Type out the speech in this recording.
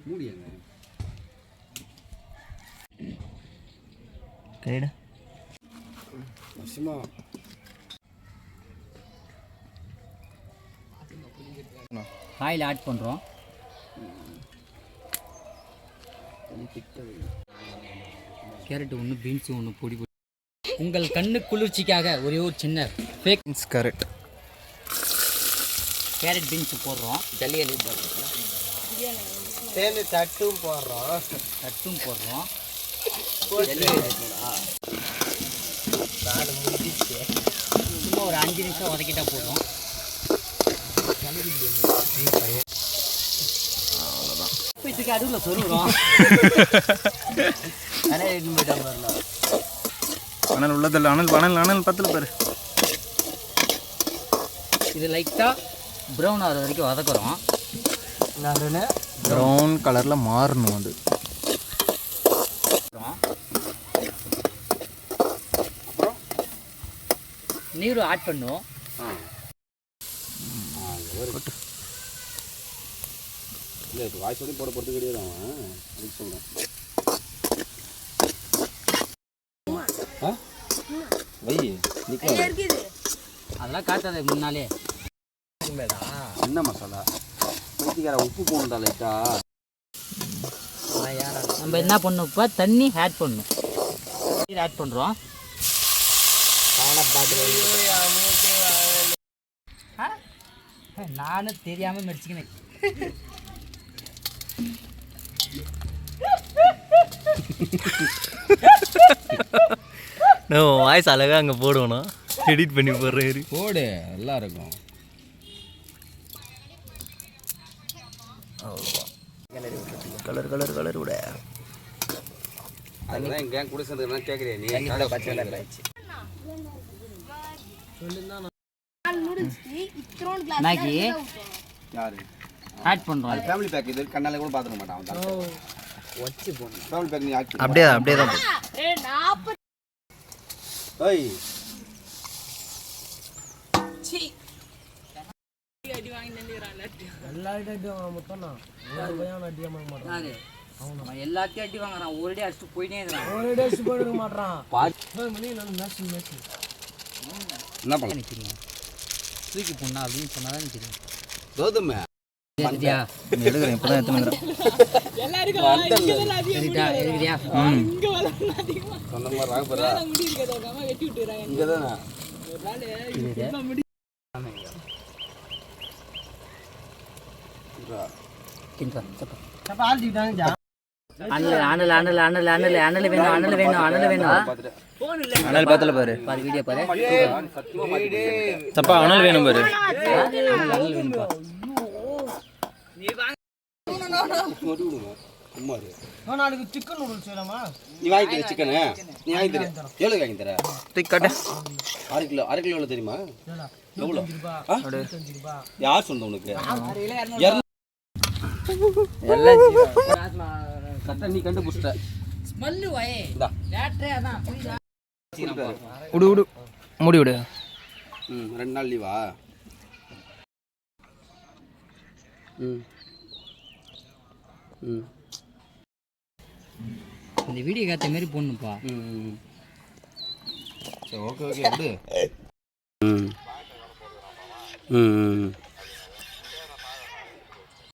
மூடியாங்க guide மசிமா oil add பண்ணுறோம். Carrot ஒன்று, beans ஒன்று பொடி பொடி. உங்கள் கண்ணு குளிர்ச்சிக்காக ஒரே ஒரு சின்ன ஃபேக் கரெக்ட். கேரட் பீன்ஸ் போடுறோம். ஜல்லி சேர்ந்து தட்டும் போடுறோம். சும்மா ஒரு 5 நிமிஷம் வதக்கிட்டா போதும். அவ்வளோதான். இதுக்கு அடுவில் சொல்லுறோம். அனல் உள்ளதில்ல. அனல் பத்தில் பேர். இது லைட்டாக ப்ரௌன் ஆகிற வரைக்கும் வதக்குறோம். ப்ரௌன் கலரில் மாறணும். அது அப்புறம் நீர் ஆட் பண்ணுவோம். இல்லை இப்போ வாய்ஸ் வந்து போட போகிறது கிடையாது. அவன் அதுக்கு சொல்கிறேன். வை அதெல்லாம் காட்டாத முன்னாலே. என்ன மசாலா பைத்தியக்கார உப்பு போகணுண்டா லைட்டா. நம்ம என்ன பண்ணணும், இப்போ தண்ணி ஆட் பண்ணணும். நீர் ஆட் பண்ணுறோம். நானும் தெரியாமல் மெடிச்சிக்கினேன். நம்ம வாய்ஸ் அழகாக அங்கே போடுவோம். எடிட் பண்ணி போடுறேன். போடு நல்லா இருக்கும். கலர் விட அதுதான் என் கேங் கூட சேர்ந்து கேட்குறியா நீ? மேகி யாரு ஆட் பண்ணுறோம். அது ஃபேமிலி பேக். இது கண்ணால கூட பார்த்துக்க மாட்டான். வச்சு போடணும். ஃபேமிலி பேக் நீ ஆக்கி அப்படியே தான். ஏய் எல்லாத்தையும் அடி வாங்குறான். ஒரே அடிச்சுட்டு போயிட்டே இருக்கிறான். என்ன பண்ண தூக்கி பொண்ணா அப்படின்னு சொன்னாதான் தெரியும். கௌதம் எடுக்கிறேன். இப்போ தான் எடுத்துக்கிறேன். சொன்ன மாதிரி ராகப்பரா இங்கே தானே அனல் வேணும். அனல் பத்தல பாரு. வீடியோ பாரு. சப்பா அனல் வேணும் பாரு. அனல் வேணும்பா. சிக்கன் நூடுல்ஸ் வேணுமா? நீ வாங்கி சிக்கனு நீ வாங்கி தர. எவ்வளோ வாங்கி தர? கட்ட 6 கிலோ எவ்வளோ தெரியுமா? எவ்வளோ? யார் சொன்ன உனக்கு? கரெக்டாக நீ கண்டுபிடிச்சிட்ட. விடு மூடி விடு. 2 நாள் லீவா? இந்த வீடியோ காத்த மாதிரி போடணும்ப்பா. சரி ஓகே விடு.